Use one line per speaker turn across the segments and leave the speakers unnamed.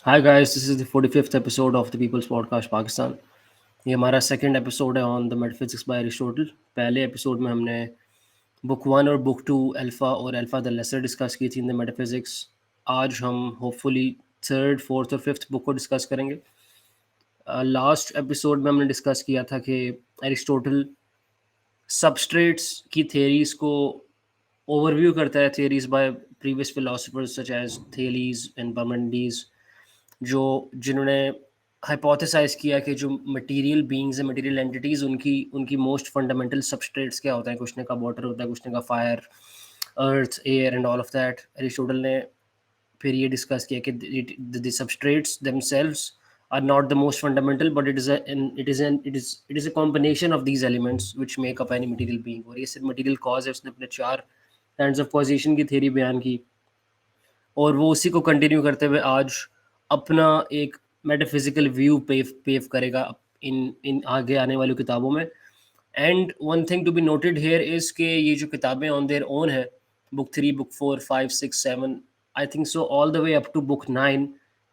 Hi guys, this is the 45th episode of the People's Podcast Pakistan. ये हमारा second episode है on the metaphysics by Aristotle. पहले episode में हमने book one और book two alpha और alpha the lesser discuss की थी इन द मेटाफिजिक्स. आज हम होपफुली थर्ड फोर्थ और फिफ्थ बुक को डिस्कस करेंगे. लास्ट एपिसोड में हमने डिस्कस किया था कि एरिस्टोटल सबस्ट्रेट्स की थेरीज को ओवरव्यू करता है, theories by previous philosophers such as Thales and Parmenides, जिन्होंने हाइपोथेसाइज किया कि जो मटेरियल बीइंग्स है, मटेरियल एंटिटीज, उनकी उनकी मोस्ट फंडामेंटल सबस्ट्रेट्स क्या होता है. कुछ ने का वाटर होता है, कुछ ने का fire, earth, air and all of that. Aristotle ने फिर ये डिस्कस किया कि the substrates themselves are not the most fundamental, but it is a combination of these elements which make up any material being. और ये सिर्फ material cause है. उसने अपने चार काइंड्स ऑफ कॉजेशन की थ्योरी बयान की और वो उसी को कंटिन्यू करते हुए आज अपना एक मेटाफिजिकल व्यू पेव करेगा इन इन आगे आने वाली किताबों में. And one thing to be noted here is कि ये जो किताबें ऑन देयर ओन है, book three, book four, five, six, seven, I think so all the way up to book nine,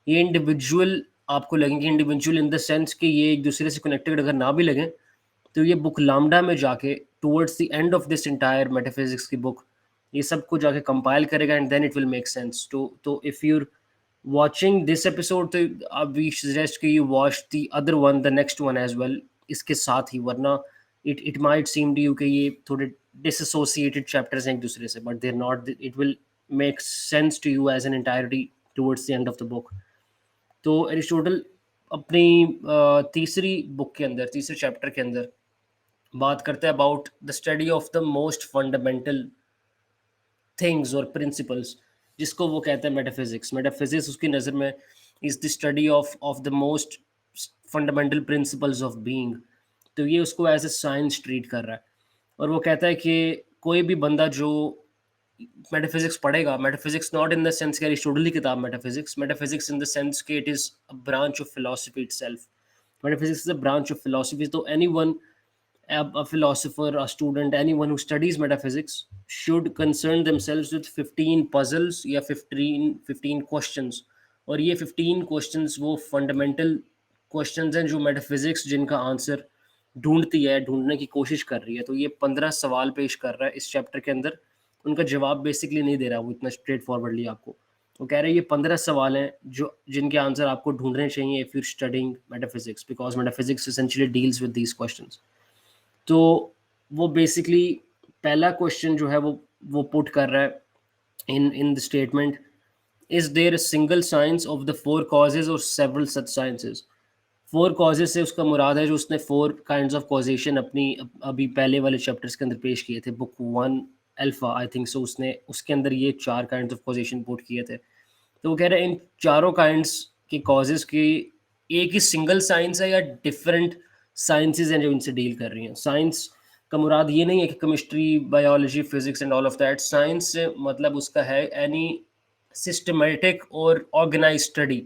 ये इंडिविजुअल आपको लगेंगे. इंडिविजुअल इन द सेंस कि ये एक दूसरे से कनेक्टेड अगर ना भी लगें तो ये बुक लामडा में जाके towards the end of this entire metaphysics की बुक ये सब को जाके कंपाइल करेगा and then it will make sense. तो if you watching this episode तो we suggest कि you watch the other one, the next one as well इसके साथ ही. वरना it might seem to you कि ये थोड़े disassociated chapters हैं एक दूसरे से, but they're not. It will make sense to you as an entirety towards the end of the book. तो एरिस्टोटल अपनी तीसरी बुक के अंदर, तीसरे चैप्टर के अंदर बात करते हैं about the study of the most fundamental things और प्रिंसिपल्स, जिसको वो कहते हैं मेटाफिजिक्स. मेटाफिजिक्स उसकी नज़र में is the study of the most fundamental principles of being. तो ये उसको एज ए साइंस ट्रीट कर रहा है. और वो कहता है कि कोई भी बंदा जो मेटाफिजिक्स पढ़ेगा, metaphysics not in the sense कि एरिस्टोटल की किताब metaphysics, metaphysics in the sense कि it is a branch of philosophy itself. Metaphysics is a branch of philosophy. तो anyone, a philosopher, a student, anyone who studies metaphysics should concern themselves with 15 puzzles या 15 questions. और ये 15 questions वो fundamental questions हैं जो metaphysics जिनका answer ढूंढती है, ढूंढने की कोशिश कर रही है. तो ये 15 सवाल पेश कर रहा है इस चैप्टर के अंदर. उनका जवाब बेसिकली नहीं दे रहा वो इतना स्ट्रेट फॉरवर्डली आपको. वो कह रहे हैं ये 15 सवाल हैं जो जिनके आंसर आपको ढूंढने चाहिए if you studying metaphysics, because metaphysics essentially deals with these questions. तो वो बेसिकली पहला क्वेश्चन जो है वो पुट कर रहा है in the statement, is there a single science of the four causes और several such sciences. Four causes से उसका मुराद है जो उसने फोर काइंड्स ऑफ कॉजेशन अपनी अभी पहले वाले चैप्टर्स के अंदर पेश किए थे. बुक वन अल्फा आई थिंक सो, उसने उसके अंदर ये चार काइंड्स ऑफ कॉजेशन पुट किए थे. तो वो कह रहे हैं इन चारों काइंड्स के कॉजेज की एक ही सिंगल साइंस है या डिफरेंट साइंसेज हैं जो इनसे डील कर रही हैं. साइंस का मुराद ये नहीं है कि chemistry, biology, physics and all of that. Science से मतलब उसका है एनी सिस्टमेटिक और ऑर्गेनाइज स्टडी.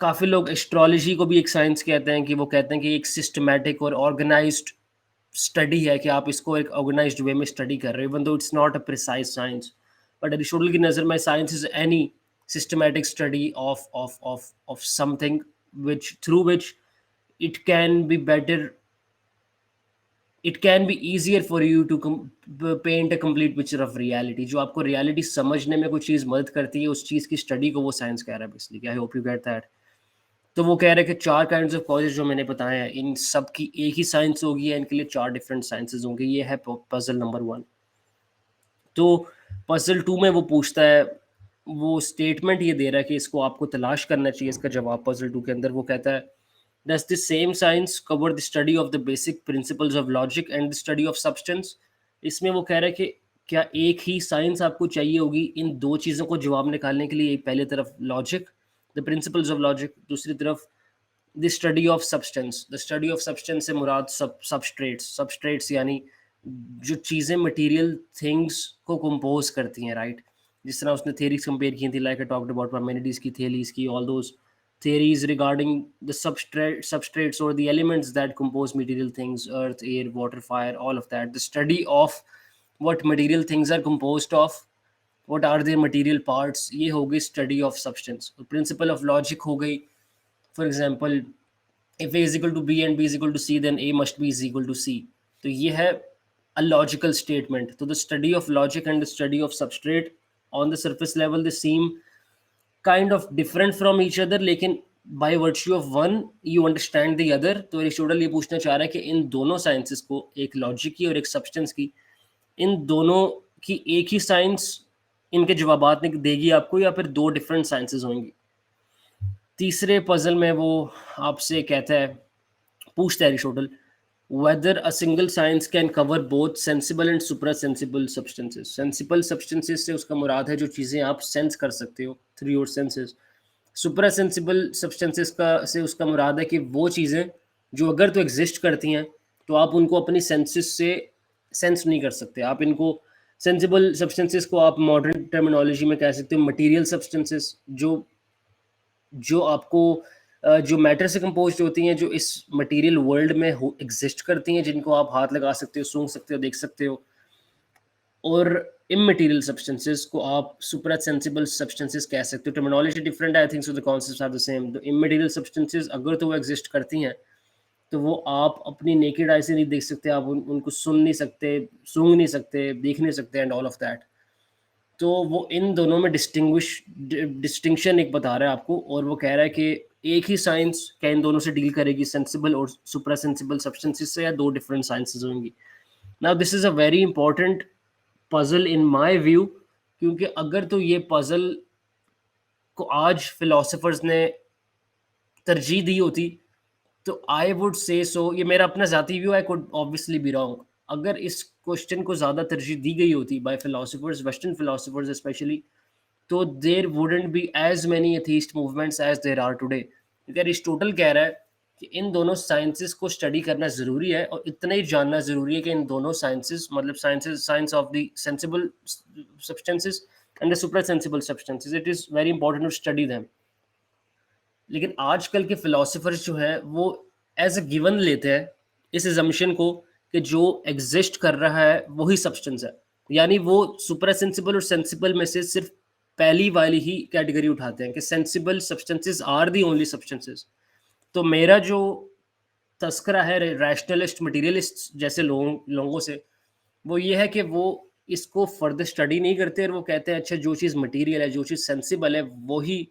काफ़ी लोग एस्ट्रोलॉजी को भी एक साइंस कहते हैं, कि वो कहते हैं कि एक सिस्टमेटिक और ऑर्गेनाइज्ड स्टडी है, कि आप इसको एक ऑर्गेनाइज्ड वे में स्टडी कर रहे हो, even though it's not a precise science. But Aristotle की नज़र में science is any systematic study of something which through which it can be better, it can be easier for you to paint a complete picture of reality. जो आपको reality समझने में कुछ चीज़ मदद करती है, उस चीज़ की स्टडी को वो साइंस कह रहा है basically. I hope you get that. तो वो कह रहे हैं कि चार काइंड्स ऑफ कॉजेज जो मैंने बताए हैं, इन सब की एक ही साइंस होगी या इनके लिए चार डिफरेंट साइंसेज होंगे. ये है पजल नंबर वन. तो पजल टू में वो पूछता है, वो स्टेटमेंट ये दे रहा है कि इसको आपको तलाश करना चाहिए इसका जवाब. पजल टू के अंदर वो कहता है, does the same science cover the study of the basic principles of logic and the study of substance. इसमें वो कह रहा है कि क्या एक ही साइंस आपको चाहिए होगी इन दो चीज़ों को जवाब निकालने के लिए. पहले तरफ logic, the principles of logic, दूसरी तरफ the study of substance. The study of substance से मुराद सबस्ट्रेट्स यानी जो चीज़ें मटेरियल थिंग्स को कंपोज करती हैं, राइट. जिस तरह उसने थेरीज कंपेयर की थी, लाइक आई टॉक्ड अबाउट पार्मेनिडीज की थेरीज की, all those theories regarding the substrates or the elements that compose material things, earth, air, water, fire, all of that. The study of what material things are composed of what are their material parts, ये हो गई study of substance. और principle of logic हो गई, for example if A is equal to B and B is equal to C, then A must be is equal to C. तो ये है a logical statement. तो the study of logic and the study of substrate on the surface level they seem kind of different from each other, लेकिन by virtue of one you understand the other. तो Aristotle ये पूछना चाह रहा है कि इन दोनों साइंसेस को, एक लॉजिक की और एक सब्सटेंस की, इन दोनों की एक ही साइंस इनके जवाबात देगी आपको, या फिर दो डिफरेंट साइंसेस होंगी। तीसरे पजल में वो आपसे कहता है, पूछता है Aristotle, whether a single science can cover both sensible and suprasensible substances. Sensible substances से उसका मुराद है जो चीज़ें आप सेंस कर सकते हो थ्रू योर सेंसेस। सुपरासेंसिबल सब्सटेंसेस का से उसका मुराद है कि वो चीज़ें जो अगर तो एग्जिस्ट करती हैं तो आप उनको अपनी सेंसेस से सेंस नहीं कर सकते। आप इनको, सेंसिबल सब्सटेंसेस को आप मॉडर्न टर्मिनोलॉजी में कह सकते हो मटेरियल सब्सटेंसेस, जो जो आपको जो मैटर से कंपोज्ड होती हैं, जो इस मटेरियल वर्ल्ड में एग्जिस्ट करती हैं, जिनको आप हाथ लगा सकते हो, सूंघ सकते हो, देख सकते हो। और इमटेरियल सब्सटेंसेस को आप सुपर सेंसिबल सब्सटेंसेस कह सकते हो। Terminology different, I think so the concepts are the same. The immaterial substances अगर तो वो एग्जिस्ट करती हैं तो वो आप अपनी नेकेड आई से नहीं देख सकते, आप उनको सुन नहीं सकते, सूंघ नहीं सकते, देख नहीं सकते, एंड ऑल ऑफ दैट। तो वो इन दोनों में डिस्टिंक्शन एक बता रहा है आपको, और वो कह रहा है कि एक ही साइंस क्या इन दोनों से डील करेगी, सेंसिबल और सुपरा सेंसिबल सब्सटेंसेस से, या दो डिफरेंट साइंसेस होंगी। Now this is a very important puzzle in my view, क्योंकि अगर तो ये पजल को आज फिलोसफर्स ने तरजीह दी होती तो आई वुड से सो, ये मेरा अपना ज़ाती view, I could obviously be wrong. अगर इस क्वेश्चन को ज़्यादा तरजीह दी गई होती by philosophers, western philosophers especially, तो there wouldn't be as many atheist movements as there are today. क्योंकि अरिस्टोटल कह रहा है कि इन दोनों साइंसेस को स्टडी करना ज़रूरी है, और इतना ही जानना ज़रूरी है कि इन दोनों साइंसेस, मतलब sciences, science of the sensible substances and the super sensible substances, it is very important to study them. लेकिन आजकल के फिलोसफर्स जो हैं वो एज अ गिवन लेते हैं इस एजम्पशन को कि जो एग्जिस्ट कर रहा है वही सब्सटेंस है, यानी वो सुपर सेंसिबल और सेंसिबल में से सिर्फ पहली वाली ही कैटेगरी उठाते हैं कि sensible substances are the only substances. तो मेरा जो तस्करा है रैशनलिस्ट मटेरियलिस्ट जैसे लोगों से, वो ये है कि वो इसको फर्दर स्टडी नहीं करते, और वो कहते हैं अच्छा जो चीज़ मटेरियल है, जो चीज़ सेंसिबल है, वही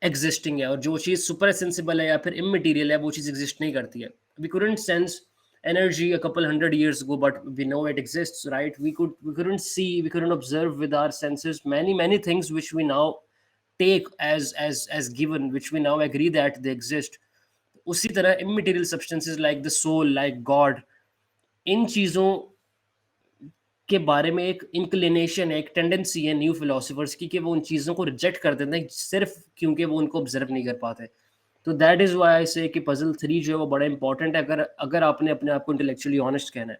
एग्जिस्टिंग है, और जो चीज़ सुपर सेंसिबल है या फिर इमटेरियल है वो चीज़ एग्जिस्ट नहीं करती है। We couldn't sense energy a couple hundred years ago, but we know it exists, right? We couldn't see, we couldn't observe with our senses many things which we now take as given, which we now agree that they exist. उसी तरह immaterial substances like the soul, like God, इन चीज़ों के बारे में एक inclination है, एक tendency है न्यू फिलोसफर्स की कि वो उन चीज़ों को रिजेक्ट कर देते हैं सिर्फ क्योंकि वो उनको ऑब्जर्व नहीं कर पाते। तो दैट इज़ व्हाई आई से कि पजल 3 जो है वो बड़ा इंपॉर्टेंट है, अगर अगर आपने अपने आप को इंटेलेक्चुअली ऑनेस्ट कहना है।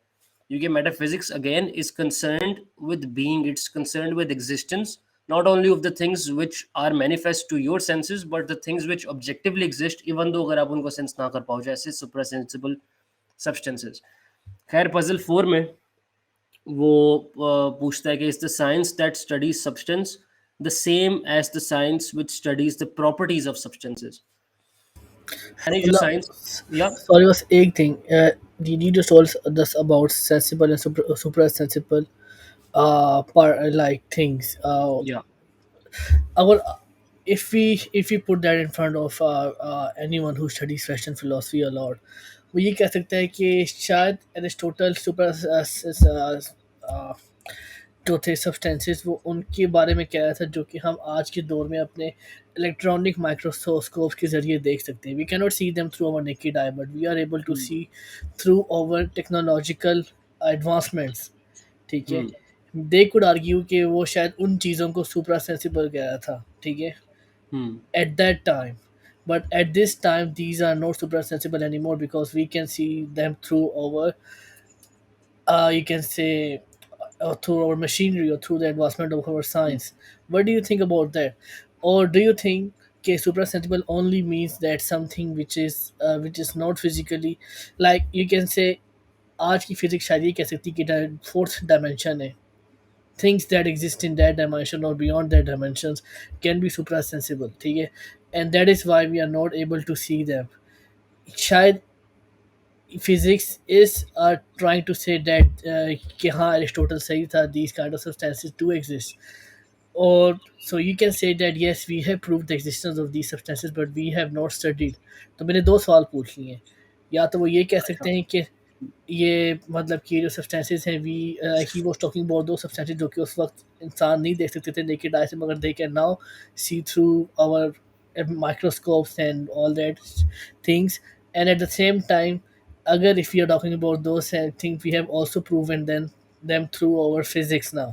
क्योंकि metaphysics again is concerned with being, it's concerned with existence, not only of the things which are manifest to your senses but the things which objectively exist even though अगर आप उनको sense ना कर पाओ, जैसे suprasensible substances। खैर puzzle 4 में वो पूछता है कि is the science that studies substance the same as the science which studies the properties of substances. यानी जो
मतलब
साइंस, या
सॉरी बस एक thing, did you just told us about sensible and super sensible like things,
या
our if we put that in front of anyone who studies western philosophy a lot, वो ये कह सकता है कि शायद एरिस्टोटल सुपर जो थे सब्सटेंसेस वो उनके बारे में कह रहा था जो कि हम आज के दौर में अपने इलेक्ट्रॉनिक माइक्रोस्कोप के जरिए देख सकते हैं। We can not see them through our naked eye but we are able to see through our technological advancements. ठीक है, दे कुड आर्ग्यू कि वो शायद उन चीज़ों को सुपरा सेंसिबल कह रहा था, ठीक है, at that time. But at this time, these are not super sensible anymore because we can see them through our, you can say, through our machinery or through the advancement of our science. What do you think about that? Or do you think okay, super sensible only means that something which is not physically, like you can say, आज की physics शायद ये कह सकती है कि fourth dimension है, things that exist in that dimension or beyond that dimensions can be suprasensible, ठीक है, and that is why we are not able to see them. शायद physics is trying to say that कि हाँ Aristotle सही था, these kind of substances do exist. Or so you can say that yes, we have proved the existence of these substances, but we have not studied. तो मैंने दो सवाल पूछ लिए हैं. या तो वो ये कह सकते
अच्छा
हैं कि ये मतलब कि जो सब्सटेंसेस हैं we he was talking about दो सब्सटेंसेस जो कि उस वक्त इंसान नहीं देख सकते थे नेकेड आई से, मगर they can now see through our microscopes and all that things. And at the same time, अगर if you are talking about those things we have also proven then them through our physics now.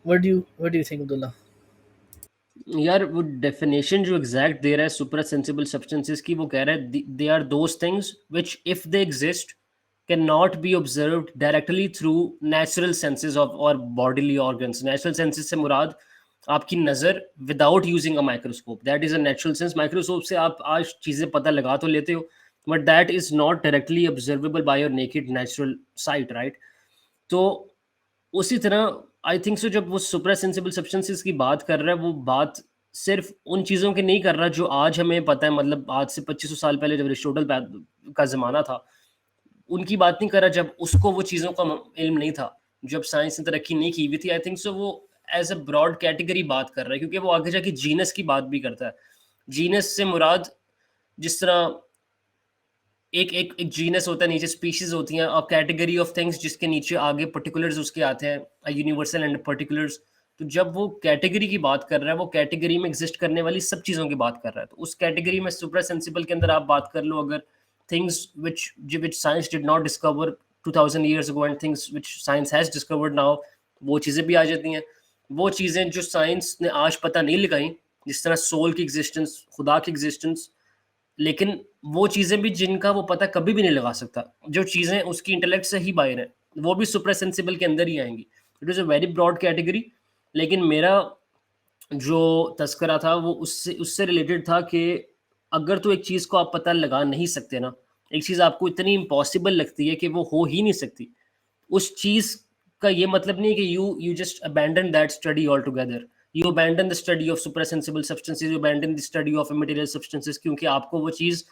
What do you think, Abdullah?
यार वो definition जो exact दे रहा है super sensible substances की, वो कह रहा है they are those things which if they exist can not be observed directly through natural senses of और बॉडीली ऑर्गन्स. नेचुरल सेंसेस से मुराद आपकी नज़र without using a microscope, that is a natural sense. Microscope से आप आज चीज़ें पता लगा तो लेते हो, but that is not directly observable by your naked natural sight, right? तो उसी तरह आई थिंक सो जब वो सुपर सेंसिबल सब्सटेंसेस की बात कर रहा है, वो बात सिर्फ उन चीज़ों की नहीं कर रहा जो आज हमें पता है. मतलब आज से 2500 साल पहले जब एरिस्टोटल का ज़माना था, उनकी बात नहीं कर रहा जब उसको वो चीज़ों का इल्म नहीं था, जब साइंस ने तरक्की नहीं की हुई थी. आई थिंक सो वो एज अ ब्रॉड कैटेगरी बात कर रहा है, क्योंकि वो आगे जाके जीनस की बात भी करता है. जीनस से मुराद जिस तरह एक एक एक जीनस होता है, नीचे स्पीशीज होती हैं, और कैटेगरी ऑफ थिंग्स जिसके नीचे आगे पर्टिकुलर्स उसके आते हैं, यूनिवर्सल एंड पर्टिकुलर्स. तो जब वो कैटेगरी की बात कर रहा है, वो कैटेगरी में एग्जिस्ट करने वाली सब चीज़ों की बात कर रहा है. तो उस कैटेगरी में सुपर सेंसिबल के अंदर आप बात कर लो, अगर things which science did not discover 2000 years ago and things which science has discovered now, वो चीज़ें भी आ जाती हैं. वो चीज़ें जो साइंस ने आज पता नहीं लगाई, जिस तरह सोल की एग्जिस्टेंस, खुदा की एग्जिस्टेंस, लेकिन वो चीज़ें भी जिनका वो पता कभी भी नहीं लगा सकता, जो चीज़ें उसकी इंटेलेक्ट से ही बाहर हैं, वो भी सुपर सेंसिबल के अंदर ही आएंगी. It is a very broad category. लेकिन मेरा जो तस्करा था वो उससे उससे रिलेटेड था कि अगर तो एक चीज़ को आप पता लगा नहीं सकते ना, एक चीज़ आपको इतनी इम्पॉसिबल लगती है कि वो हो ही नहीं सकती, उस चीज़ का ये मतलब नहीं है कि you just abandon that study all together. You abandon the study of super sensible substances, you abandon the study of immaterial substances, क्योंकि आपको वो चीज़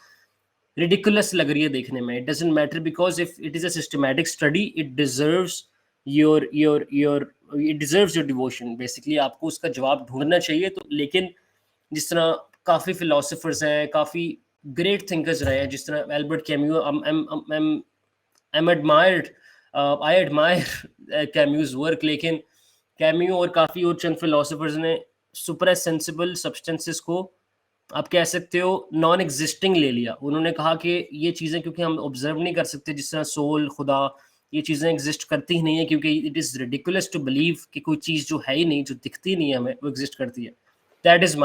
ridiculous लग रही है देखने में. It doesn't matter because if it is a systematic study, it deserves your it deserves your devotion. Basically आपको उसका जवाब ढूंढना चाहिए. तो लेकिन जिस तरह काफ़ी philosophers हैं, काफ़ी great thinkers रहे हैं, जिस तरह Albert Camus, I'm admired, I admire Camus's work. लेकिन कैम्यू और काफ़ी और चंद philosophers ने सुपर सेंसिबल सब्सटेंसेस को आप कह सकते हो नॉन एग्जिस्टिंग ले लिया. उन्होंने कहा कि ये चीज़ें क्योंकि हम ऑब्जर्व नहीं कर सकते, जिस तरह सोल, खुदा, ये चीज़ें एग्जिस्ट करती ही नहीं है, क्योंकि it is ridiculous to believe कि कोई चीज़ जो है ही नहीं, जो दिखती नहीं है हमें, वो एग्जिस्ट करती है. That is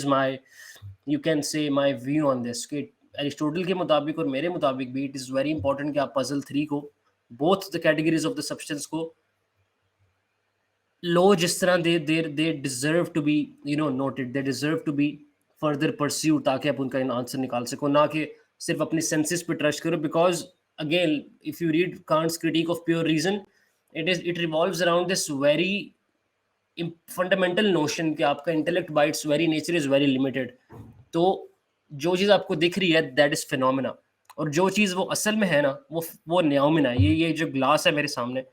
my you can say my view on this. कि एरिस्टोटल के मुताबिक और मेरे मुताबिक भी इट इज़ वेरी इंपॉर्टेंट कि आप पजल 3 को, both the categories of the substance को लो जिस तरह they deserve to be noted, they deserve to be further pursue, ताकि आप उनका आंसर निकाल सको, ना कि सिर्फ अपनी सेंसेस पे ट्रस्ट करो. Because again if you read Kant's critique of pure reason, it revolves around this very fundamental notion कि आपका intellect by its very nature is very limited. तो जो चीज़ आपको दिख रही है दैट इज फिनोमिना, और जो चीज़ वो असल में है ना, वो न्योमिना है. ये जो ग्लास है मेरे सामने,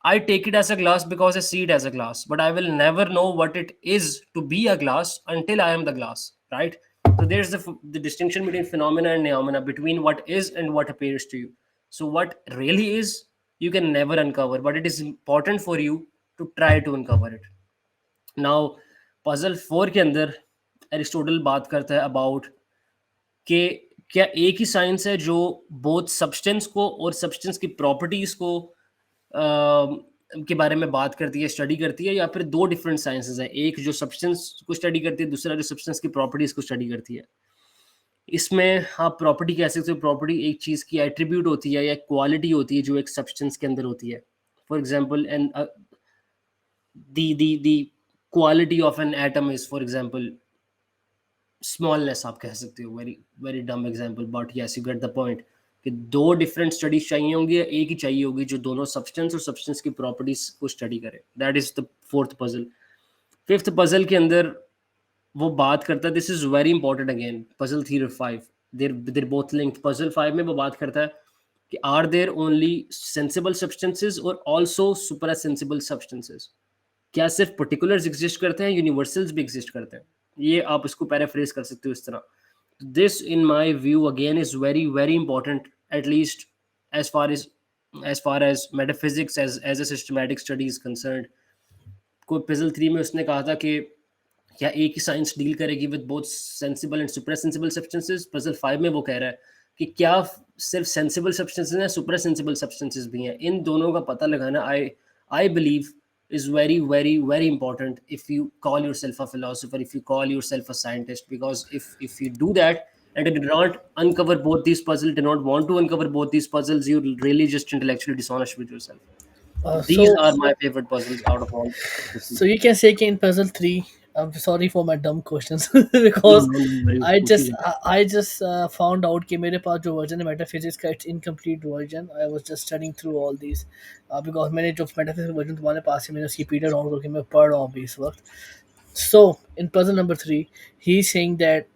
I take it as a glass because I see it as a glass, but I will never know what it is to be a glass until I am the glass, right? So there's the distinction between phenomena and neomena, between what is and what appears to you. So what really is, you can never uncover, but it is important for you to try to uncover it. Now, puzzle 4 के अंदर Aristotle बात करता है about कि क्या एक ही science है जो बोथ सब्सटेंस को और सब्सटेंस की प्रॉपर्टीज को के बारे में बात करती है, स्टडी करती है, या फिर दो डिफरेंट साइंसेस हैं, एक जो सब्सटेंस को स्टडी करती है, दूसरा जो सब्सटेंस की प्रॉपर्टीज को स्टडी करती है. इसमें आप प्रॉपर्टी कह सकते हो. प्रॉपर्टी एक चीज़ की एट्रीब्यूट होती है या क्वालिटी होती है जो एक सब्सटेंस के अंदर होती है. For example and the quality of an atom is for example smallness, आप कह सकते हो. वेरी वेरी डम example, but yes you get the point. कि 2 डिफरेंट स्टडीज चाहिए होंगी या एक ही चाहिए होगी जो दोनों सब्सटेंस और सब्सटेंस की प्रॉपर्टीज को स्टडी करे. That is the fourth puzzle. Fifth puzzle के अंदर वो बात करता है, this is very important again, puzzle 3 और 5 देर बोथ लिंक्ड. पजल 5 में वो बात करता है कि are there only sensible substances और आल्सो सुपरा सेंसिबल सब्सटेंसेज. क्या सिर्फ पर्टिकुलर्स एग्जिस्ट करते हैं, यूनिवर्सल्स भी एग्जिस्ट करते हैं. ये आप इसको पैराफ्रेज कर सकते हो इस तरह. This in my view again is very very important, at least as far as metaphysics as a systematic study is concerned. कोई पजल 3 में उसने कहा था कि क्या एक ही साइंस डील करेगी with both sensible and super sensible substances. Puzzle 5 में वो कह रहा है कि क्या सिर्फ सेंसिबल सब्सटेंसेस हैं, सुपर सेंसिबल सब्सटेंसेस भी हैं. इन दोनों का पता लगाना I believe is very very very important if you call yourself a philosopher, if you call yourself a scientist, because if you do that and you do not uncover both these puzzles, do not want to uncover both these puzzles, you're really just intellectually dishonest with yourself.
Uh,
These
so
are my favorite puzzles out of all the
so you can say in puzzle 3, I'm sorry for my dumb questions
no,
because
no, don't worry,
I
पूछिए
just
जाए.
I just found out कि मेरे पास जो version है metaphysics का it's incomplete version. I was just studying through all these because मैंने जो metaphysics version तुम्हारे पास है मैंने उसकी पीडीएफ डाउनलोड करके मैं पढ़ रहा हूँ अभी इस वक्त. So in puzzle number 3 he's saying that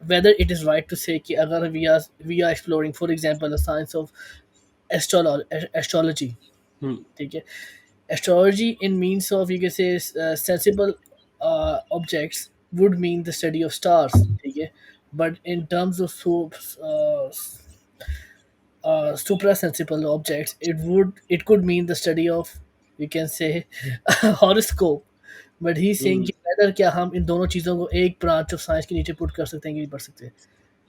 whether it is right to say कि अगर we are exploring for example the science of astrology. ठीक है. Astrology in means of you can say sensible objects would mean the study of stars. ठीक है. But in terms of suprasensible objects, it could mean the study of you can say horoscope. But he's saying कि whether क्या हम इन दोनों चीज़ों को एक branch of science के नीचे पुट कर सकते हैं कि नहीं पढ़ सकते.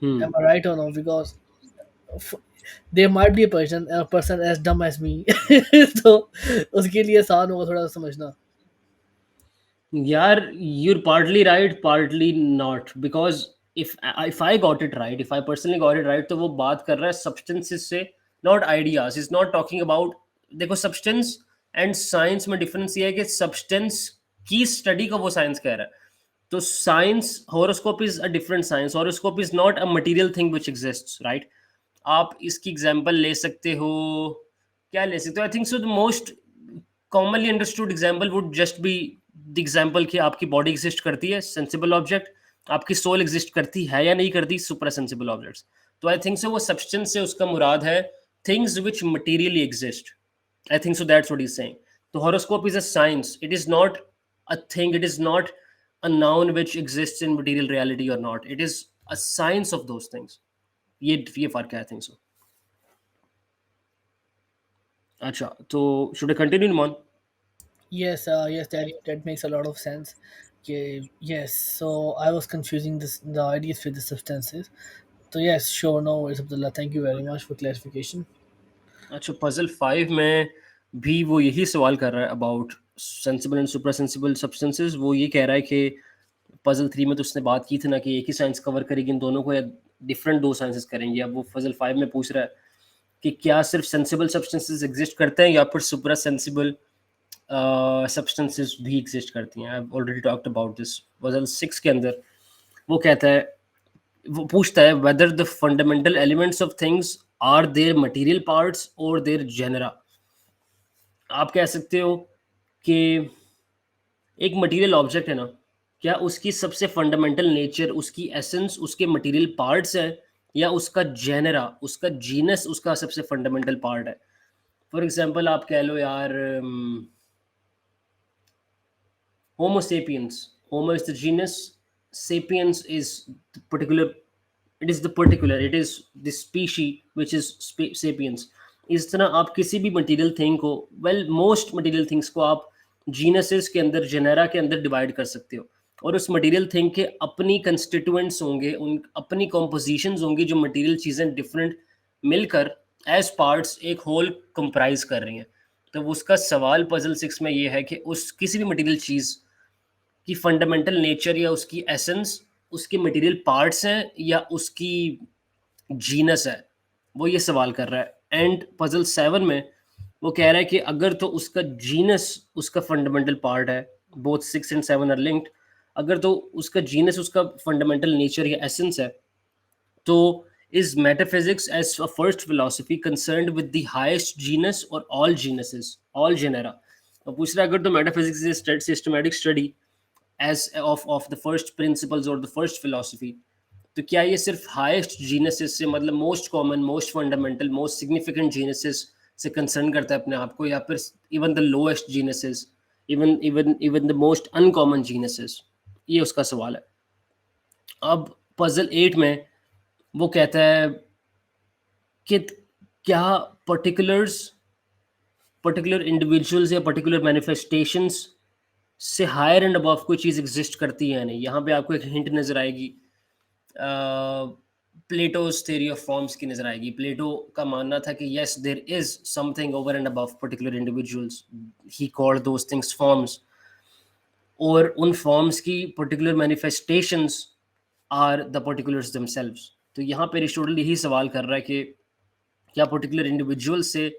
Am I right or no? Because f- there might be a person as dumb as me. तो उसके लिए आसान होगा थोड़ा सा समझना.
यार, you're partly right, partly not, because if I got it right, if I personally got it right, तो वो बात कर रहा है substances से, not ideas. He's not talking about, देखो substance and science में difference ये है कि substance की study का वो science कह रहा है. तो science, horoscope is a different science. Horoscope is not a material thing which exists, right? आप इसकी example ले सकते हो, क्या ले सकते हो? I think so the most commonly understood example would just be the example कि आपकी बॉडी एग्जिस्ट करती है, सेंसिबल ऑब्जेक्ट, आपकी सोल एग्जिस्ट करती है या नहीं करती, सुपर सेंसिबल ऑब्जेक्ट्स. तो आई थिंक सो वो सब्सटेंस से उसका मुराद है things which materially exist. I think so that's what he is saying. तो horoscope is a science, it is not a thing, it is not a noun which exist in material reality और not, it is a science of those things. ये फर्क है I think so. अच्छा, तो should I continue मॉन?
Yes, yes, that makes a lot of sense. Okay, yes, so I was confusing the ideas with the substances. So yes, sure, no worries, Abdullah. Thank you very much for clarification.
अच्छा, puzzle 5 में भी वो यही सवाल कर रहा है about sensible and super sensible substances. वो ये कह रहा है कि पजल 3 में तो उसने बात की थी ना कि एक ही साइंस कवर करेगी इन दोनों को या डिफरेंट दो साइंसेस करेंगे. अब वो पजल 5 में पूछ रहा है कि क्या सिर्फ सेंसिबल सब्सटेंसेस एग्जिस्ट करते हैं या फिर सुपर सेंसिबल सब्सटेंसेस भी एग्जिस्ट करती हैं. I have already talked about this. Puzzle 6 के अंदर वो कहता है, वो पूछता है whether the fundamental elements of things are their material parts or their genera. आप कह सकते हो कि एक मटेरियल ऑब्जेक्ट है ना, क्या उसकी सबसे फंडामेंटल नेचर, उसकी एसेंस उसके मटेरियल पार्ट्स है या उसका जेनरा, उसका जीनस उसका सबसे फंडामेंटल पार्ट है. फॉर एग्जांपल आप कह लो यार, Homo sapiens. Homo is the genus. Sapiens is the particular. It is the particular. It is the species which is sapiens. इस तरह आप किसी भी मटेरियल थिंग को, मोस्ट मटेरियल थिंग्स को आप जीनसेस के अंदर, जेनेरा के अंदर डिवाइड कर सकते हो. और उस मटेरियल थिंग के अपनी कंस्टिट्यूएंट्स होंगे, उन अपनी कॉम्पोजिशंस होंगी, जो मटेरियल चीज़ें डिफरेंट मिलकर एज पार्ट्स एक होल कंप्राइज कर रही हैं. तो उसका सवाल पजल 6 में ये है कि उस किसी भी मटेरियल चीज़ की फंडामेंटल नेचर या उसकी एसेंस उसके मटेरियल पार्ट्स हैं या उसकी जीनस है. वो ये सवाल कर रहा है. एंड पजल 7 में वो कह रहा है कि अगर तो उसका जीनस उसका फंडामेंटल पार्ट है, बोथ 6 एंड 7 आर लिंक्ड, अगर तो उसका जीनस उसका फंडामेंटल नेचर या एसेंस है, तो is metaphysics as a first philosophy concerned with the highest genus or all genuses, all genera? तो पूछ रहा है अगर तो metaphysics is a systematic study as of the first principles or the first philosophy, तो क्या ये सिर्फ हाईएस्ट जीनसेस से, मतलब most common, most fundamental, most significant genuses से कंसर्न करता है अपने आप को, या फिर even the lowest genuses, even even even the most uncommon genuses? ये उसका सवाल है. अब पजल 8 में वो कहता है कि क्या पर्टिकुलर इंडिविजुअल्स या पर्टिकुलर मैनिफेस्टेशंस से हायर एंड अबव कोई चीज़ एग्जिस्ट करती है या नहीं. यहाँ पे आपको एक हिंट नजर आएगी, प्लेटोज थ्योरी ऑफ फॉर्म्स की नजर आएगी. प्लेटो का मानना था कि yes there is something over and above particular individuals, he called those things forms, और उन फॉर्म्स की particular manifestations are the particulars themselves. तो यहाँ पे एरिस्टोटल यही सवाल कर रहा है कि क्या पर्टिकुलर इंडिविजुअल से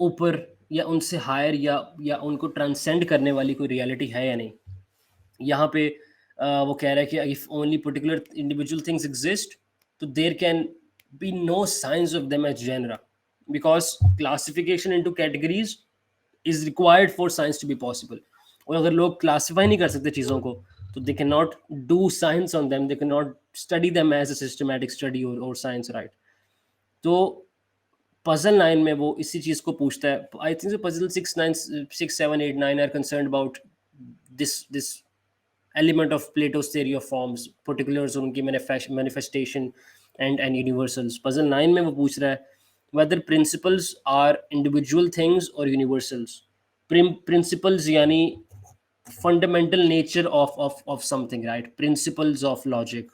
ऊपर या उनसे हायर या उनको ट्रांसेंड करने वाली कोई रियलिटी है या नहीं. यहाँ पे वो कह रहा है कि if only particular individual things exist, तो there can be no science of them as genera, because classification into categories is required for science to be possible. और अगर लोग क्लासीफाई नहीं कर सकते चीज़ों को, तो they can not do science on them, they can not study them as a systematic study और साइंस, राइट. तो पजल 9 में वो इसी चीज़ को पूछता है. I think puzzle 6, 7, 8, 9 are concerned about this element of Plato's theory of forms, particulars और उनकी manifestation and universals. Puzzle 9 में वो पूछ रहा है whether principles are individual things or universals. Principles यानी fundamental nature of something, right? Principles of logic.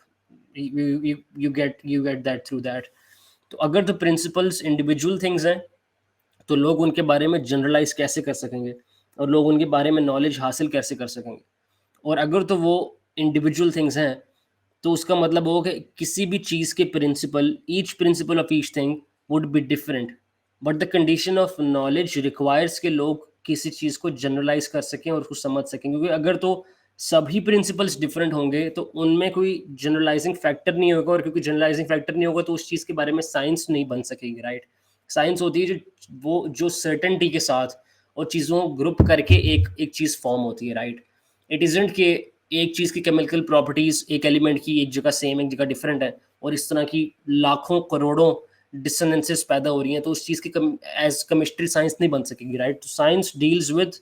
You get that through that. तो अगर तो principles individual things हैं, तो लोग उनके बारे में जनरलाइज कैसे कर सकेंगे और लोग उनके बारे में नॉलेज हासिल कैसे कर सकेंगे. और अगर तो वो इंडिविजुअल थिंग्स हैं, तो उसका मतलब वो कि किसी भी चीज़ के principle, each principle of each thing would be different, but the condition of knowledge requires के लोग किसी चीज़ को जनरलाइज कर सकें और उसको समझ सकें. क्योंकि अगर तो सभी प्रिंसिपल्स डिफरेंट होंगे, तो उनमें कोई जनरलाइजिंग फैक्टर नहीं होगा, और क्योंकि जनरलाइजिंग फैक्टर नहीं होगा, तो उस चीज़ के बारे में साइंस नहीं बन सकेगी, राइट. साइंस होती है जो सर्टेनिटी के साथ और चीज़ों ग्रुप करके एक चीज़ फॉर्म होती है, राइट. इट इजेंट कि एक चीज़ की केमिकल प्रॉपर्टीज एक एलिमेंट की एक जगह सेम, एक जगह डिफरेंट है, और इस तरह की लाखों करोड़ों डिसोनेंसेस पैदा हो रही हैं, तो उस चीज़ की एज केमिस्ट्री साइंस नहीं बन सकेगी, राइट. तो science deals with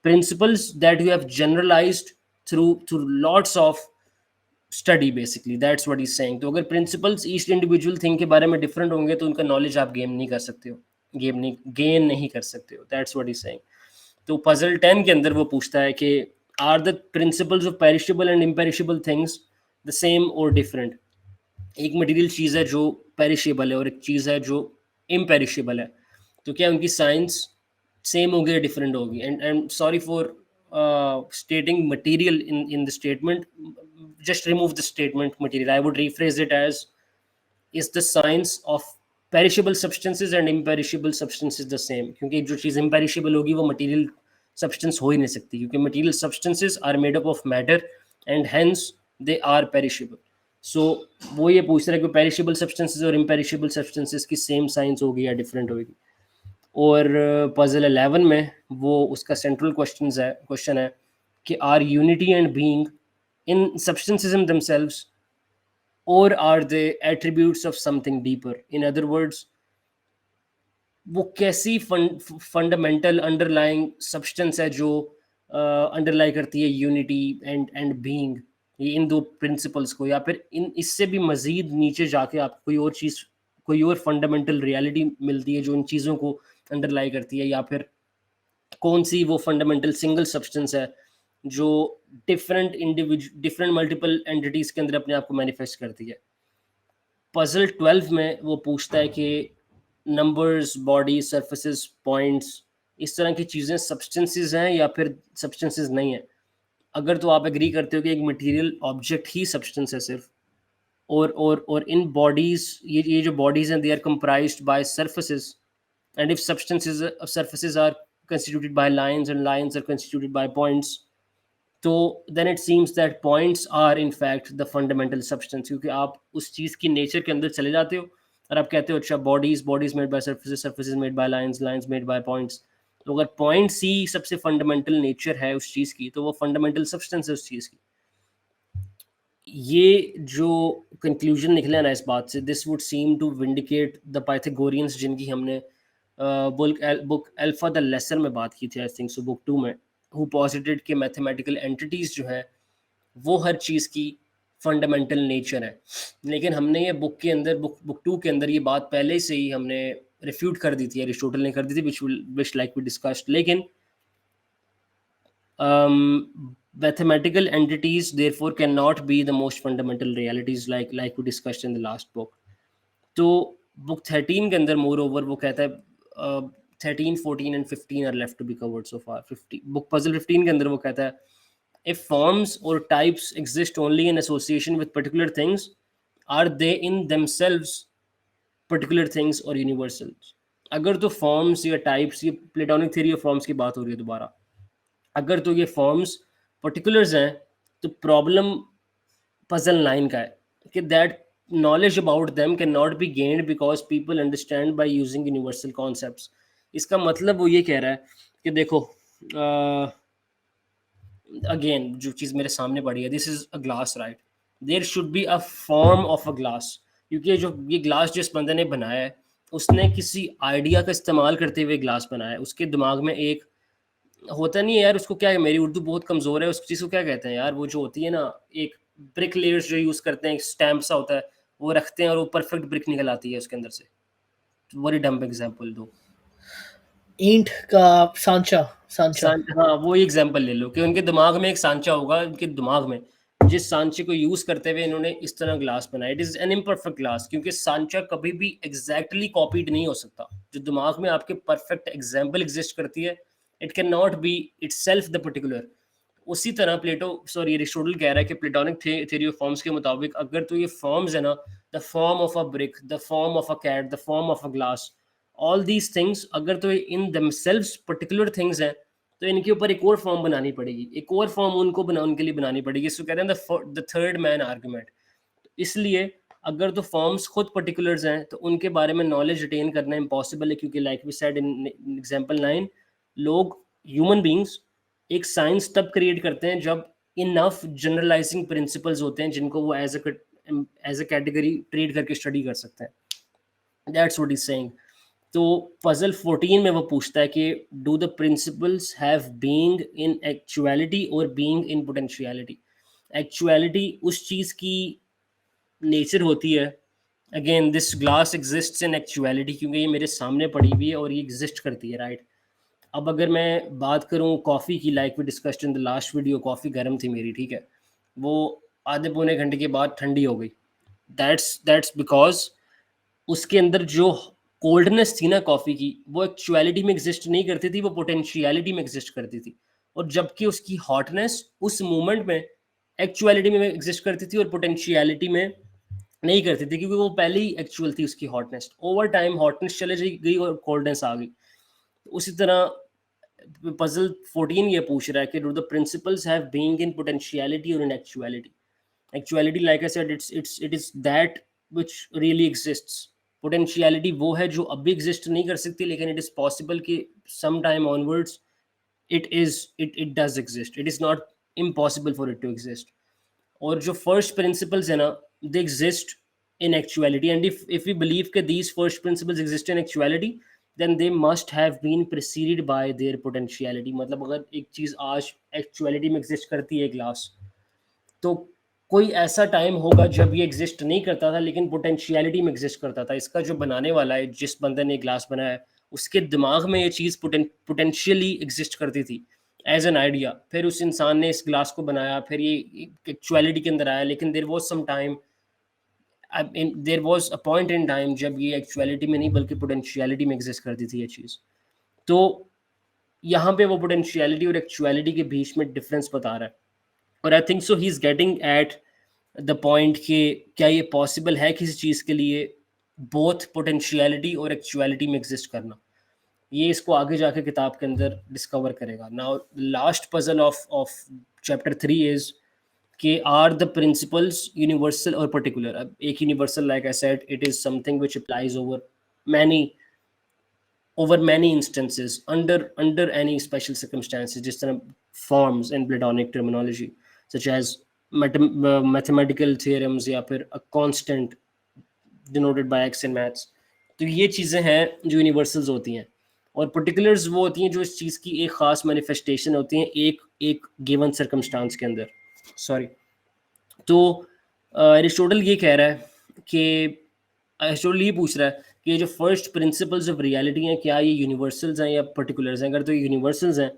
principles that you have generalized through lots of study, basically that's what is saying. तो अगर प्रिंसिपल्स ईच इंडिविजुअल थिंग के बारे में डिफरेंट होंगे, तो उनका नॉलेज आप गेन नहीं कर सकते हो, गेन नहीं कर सकते हो. That's what is saying. तो पजल 10 के अंदर वो पूछता है कि are the principles of perishable and imperishable things the same और डिफरेंट. एक मटेरियल चीज़ है जो पेरिशेबल है और एक चीज़ है जो इम्पेरिशेबल है, तो क्या उनकी साइंस सेम होगी या डिफरेंट होगी. And I am sorry for stating material in the statement, just remove the statement material. I would rephrase it as, is the science of perishable substances and imperishable substances the same? क्योंकि जो चीज़ imperishable होगी वो material substance हो ही नहीं सकती, क्योंकि material substances are made up of matter and hence they are perishable. So वो ये पूछ रहा है कि perishable substances और imperishable substances की same science होगी या different होगी. और पजल 11 में वो उसका सेंट्रल क्वेश्चन है कि are unity and being in substances in themselves और are they attributes of something deeper. In other words, वो कैसी फंडामेंटल अंडरलाइंग सब्सटेंस है जो अंडरलाई करती है यूनिटी एंड बीइंग, ये इन दो प्रिंसिपल्स को, या फिर इन इससे भी मजीद नीचे जाके आपको कोई और चीज़, कोई और फंडामेंटल रियलिटी मिलती है जो इन चीज़ों को अंडरलाई करती है, या फिर कौन सी वो फंडामेंटल सिंगल सब्सटेंस है जो डिफरेंट मल्टीपल एंटिटीज के अंदर अपने आप को मैनिफेस्ट करती है. पजल 12 में वो पूछता है कि नंबर्स, बॉडी, सरफेसेस, पॉइंट्स, इस तरह की चीज़ें सब्सटेंसेस हैं या फिर सब्सटेंसेस नहीं है. अगर तो आप एग्री करते हो कि एक मटेरियल ऑब्जेक्ट ही सब्सटेंस है सिर्फ, और इन बॉडीज, ये जो बॉडीज हैं, they are comprised by surfaces, and if surfaces are constituted by lines and lines are constituted by points, तो then it seems that points are in fact the fundamental substance, क्योंकि आप उस चीज़ की nature के अंदर चले जाते हो और आप कहते हो अच्छा bodies made by surfaces, surfaces made by lines, lines made by points. तो अगर पॉइंट्स ही सबसे फंडामेंटल नेचर है उस चीज़ की, तो वो फंडामेंटल सब्सटेंस है उस चीज़ की। ये जो कंक्लूजन निकला ना इस बात से, this would seem to vindicate the Pythagoreans, जिनकी हमने बुक अल्फा द लेसर में बात की थी, आई थिंक सो बुक 2 में, हु पॉजिटेड के मैथमेटिकल एंटिटीज जो है वो हर चीज़ की फंडामेंटल नेचर है। लेकिन हमने ये बुक के अंदर बुक 2 के अंदर ये बात पहले से ही हमने रिफ्यूट कर दी थी, अरिस्टोटल ने कर दी थी, विच लाइक वी डिस्कस्ड। लेकिन mathematical entities therefore cannot be the most fundamental realities like we discussed in the last book. तो बुक 13 के अंदर मोर ओवर वो कहता है 13, 14 and 15 are left to be covered so far. 50 book puzzle 15 के अंदर वो कहता है if forms or types exist only in association with particular things, are they in themselves particular things or universals? अगर तो फॉर्म्स या टाइप्स, ये platonic theory of forms की बात हो रही है दोबारा, अगर तो ये फॉर्म्स पर्टिकुलर्स हैं, तो प्रॉब्लम पजल 9 का है कि that knowledge about them cannot be gained because people understand by using universal concepts। इसका मतलब वो ये कह रहा है कि देखो अगेन जो चीज़ मेरे सामने पड़ी है, this is a glass, right, there should be a form of a glass, क्योंकि जो ये ग्लास जिस बंदे ने बनाया है उसने किसी आइडिया का इस्तेमाल करते हुए ग्लास बनाया है। उसके दिमाग में एक होता नहीं है यार, उसको क्या है, मेरी उर्दू बहुत कमज़ोर है, उस चीज़ को क्या कहते हैं यार, वो जो होती है ना, एक ब्रिक लेयर्स जो यूज़ करते हैं, एक स्टैम्प सा होता है, वो रखते हैं और वो परफेक्ट ब्रिक निकल आती है उसके अंदर से। वेरी डम्प एग्जांपल दो।
ईंट का सांचा सांचा
हाँ, वो ही एग्जांपल ले लो कि उनके दिमाग में एक सांचा होगा, उनके दिमाग में जिस सांचे को यूज करते हुए इन्होंने इस तरह ग्लास बनाया, it is an imperfect glass, क्योंकि सांचा कभी भी एग्जैक्टली कॉपीड नहीं हो सकता। जो दिमाग में आपके परफेक्ट एग्जाम्पल एग्जिस्ट करती है, it can not B it self the particular. उसी तरह एरिस्टोटल कह रहा है कि प्लेटोनिक थ्योरी ऑफ फॉर्म्स के मुताबिक अगर तो ये फॉर्म्स है ना, the form of a brick, the form of a cat, the form of a glass, all these things अगर तो इन दमसेल्व्स पर्टिकुलर थिंग्स हैं, तो इनके ऊपर एक और फॉर्म बनानी पड़ेगी, एक और फॉर्म उनके लिए बनानी पड़ेगी। इसको कहते हैं द थर्ड मैन आर्गुमेंट। इसलिए अगर तो फॉर्म्स खुद पर्टिकुलर्स हैं तो उनके बारे में नॉलेज रिटेन करना इम्पॉसिबल है, क्योंकि like we said in example 9, लोग, ह्यूमन बींग्स एक साइंस तब क्रिएट करते हैं जब इनफ जनरलाइजिंग प्रिंसिपल्स होते हैं जिनको वो एज अ कैटेगरी ट्रीट करके स्टडी कर सकते हैं। That's what is saying. तो पजल 14 में वो पूछता है कि do the principles have being in actuality और बीइंग इन पोटेंशियलिटी। एक्चुअलिटी उस चीज़ की नेचर होती है, again this glass exists in actuality क्योंकि ये मेरे सामने पड़ी हुई है और ये एग्जिस्ट करती है, राइट। अब अगर मैं बात करूँ कॉफ़ी की, like we discussed in the last video, coffee गर्म थी मेरी, ठीक है, वो आधे पौने घंटे के बाद ठंडी हो गई। दैट्स बिकॉज उसके अंदर जो कोल्डनेस थी ना कॉफ़ी की, वो एक्चुअलिटी में एग्जिस्ट नहीं करती थी, वो पोटेंशियलिटी में एग्जिस्ट करती थी। और जबकि उसकी हॉटनेस उस मोमेंट में एक्चुअलिटी में एग्जिस्ट करती थी और पोटेंशियलिटी में नहीं करती थी, क्योंकि वो पहले ही एक्चुअल थी उसकी हॉटनेस। ओवर टाइम हॉटनेस चले गई और कोल्डनेस आ गई। उसी तरह पजल 14 ये पूछ रहा है कि do the principles have being in potentiality और in actuality. Actuality, like I said, it is that which really exists. Potentiality वो है जो अभी एग्जिस्ट नहीं कर सकती, लेकिन इट इज पॉसिबल कि some time onwards it does exist, it is not impossible for it to exist. और जो फर्स्ट प्रिंसिपल्स है ना, they exist in actuality, and if we believe that these first principles exist in actuality, then they must have been preceded by their potentiality। मतलब अगर एक चीज़ आज actuality में exist करती है ग्लास, तो कोई ऐसा टाइम होगा जब ये एग्जिस्ट नहीं करता था लेकिन पोटेंशियलिटी में एग्जिस्ट करता था। इसका जो बनाने वाला है, जिस बंदे ने ग्लास बनाया है, उसके दिमाग में ये चीज़ पोटेंशियली एग्जिस्ट करती थी एज एन आइडिया। फिर उस इंसान ने इस ग्लास को बनाया, फिर ये एक्चुअलिटी के अंदर आया, लेकिन there was some time, there was a point in time जब ये एक्चुअलिटी में नहीं बल्कि पोटेंशियलिटी में एग्जिस्ट करती थी ये चीज़। तो यहाँ पे वो पोटेंशियलिटी और एक्चुअलिटी के बीच में डिफरेंस बता रहा है। और आई think so he is getting at the point कि क्या ये पॉसिबल है किसी चीज़ के लिए बोथ पोटेंशियलिटी और एक्चुअलिटी में एग्जिस्ट करना। ये इसको आगे जाके किताब के अंदर डिस्कवर करेगा। Now last puzzle of chapter 3 is कि आर द प्रिंसिपल्स यूनिवर्सल और पर्टिकुलर. अब एक universal, like I said, it is something which applies many many instances under any special circumstances, जिस तरह forms in platonic terminology such as mathematical theorems या फिर a constant denoted by x in maths. तो ये चीज़ें हैं जो universals होती हैं, और पर्टिकुलर्स वो होती हैं जो इस चीज़ की एक ख़ास मैनिफेस्टेशन होती हैं एक एक गिवन सर्कमस्टांस के अंदर. सॉरी. तो एरिस्टोटल ये कह रहा है कि एरिस्टोटल ये पूछ रहा है कि ये जो फर्स्ट प्रिंसिपल्स ऑफ रियलिटी हैं, क्या ये यूनिवर्सल्स हैं या पर्टिकुलर्स हैं? अगर तो यूनिवर्सल्स हैं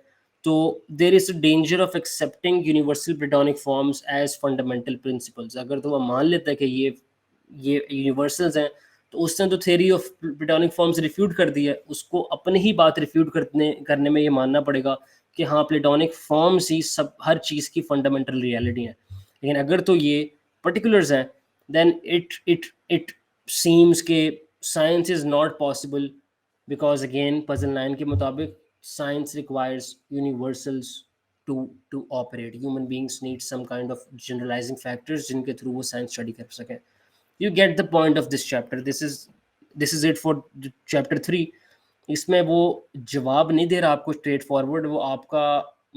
तो there is a danger of accepting universal Platonic forms as fundamental principles. अगर तो वह मान लेता है कि ये यूनिवर्सल्स हैं, तो उसने तो theory of platonic forms refute कर दी है. उसको अपनी ही बात रिफ्यूट करने में ये मानना पड़ेगा कि हाँ, प्लेटोनिक फॉर्म्स ही सब हर चीज़ की फंडामेंटल रियलिटी है. लेकिन अगर तो ये पर्टिकुलर्स हैं, देन इट सीम्स के science is not possible, because again puzzle 9 के मुताबिक science requires universals to operate. Human beings need some kind of generalizing factors जिनके थ्रू वो साइंस स्टडी कर सकें. You get the point of this chapter. This is it for chapter 3. इसमें वो जवाब नहीं दे रहा आपको स्ट्रेट फॉरवर्ड, वो आपका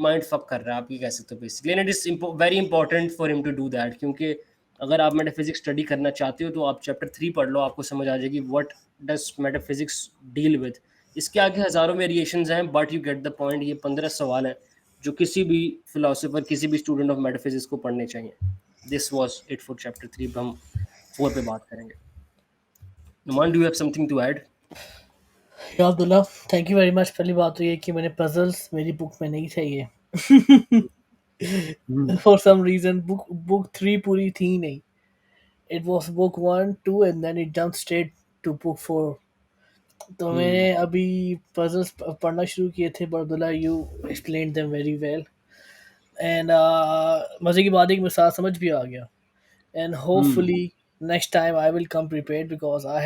माइंड फक कर रहा है, आप ये कह सकते हो basically. And it is very important for him to do that, क्योंकि अगर आप मेटाफिजिक्स स्टडी करना चाहते हो तो आप चैप्टर 3 पढ़ लो, आपको समझ आ जाएगी what does metaphysics deal with. इसके आगे हज़ारों वेरिएशंस हैं, but you get the point. ये 15 सवाल हैं जो किसी भी फिलोसोफर, किसी भी स्टूडेंट ऑफ मेटाफिजिक्स को पढ़ने चाहिए. This was it for chapter 3. हम 4 पे बात करेंगे. Numan, do you have something to add?
या Abdullah, thank you very much. पहली बात तो ये कि मैंने पजल्स मेरी बुक में नहीं थे ये. फॉर सम रीजन बुक 3 पूरी थी नहीं. It was book 1 2 and then it jump straight to book 4. तो मैंने अभी पजल्स पढ़ना शुरू किए थे, but Abdullah you explained them very well. And मज़े की बात है कि मेरे साथ समझ भी आ गया. And hopefully next time I will come prepared because I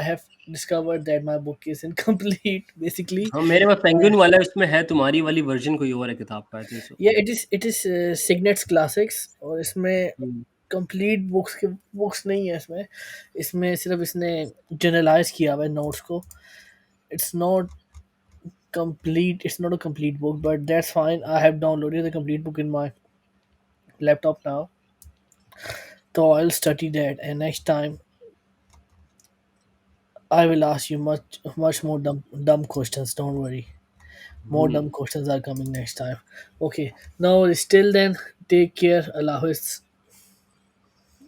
have discovered that my book is incomplete basically.
हाँ, मेरे पास पेंगुइन वाला उसमें है, तुम्हारी वाली वर्जन कोई और है किताब का, आई think so.
Yeah, it is Signet's Classics. और इसमें कंप्लीट बुक्स नहीं है. इसमें सिर्फ इसने जनरलाइज किया हुआ है नोट्स को. It's not it's not a complete book, but that's fine. I have downloaded the complete book in my laptop now, so I'll study that, and next time I will ask you much more dumb questions. Don't worry. More dumb questions are coming next time. Okay. Now still then, take care. Allah Hafiz.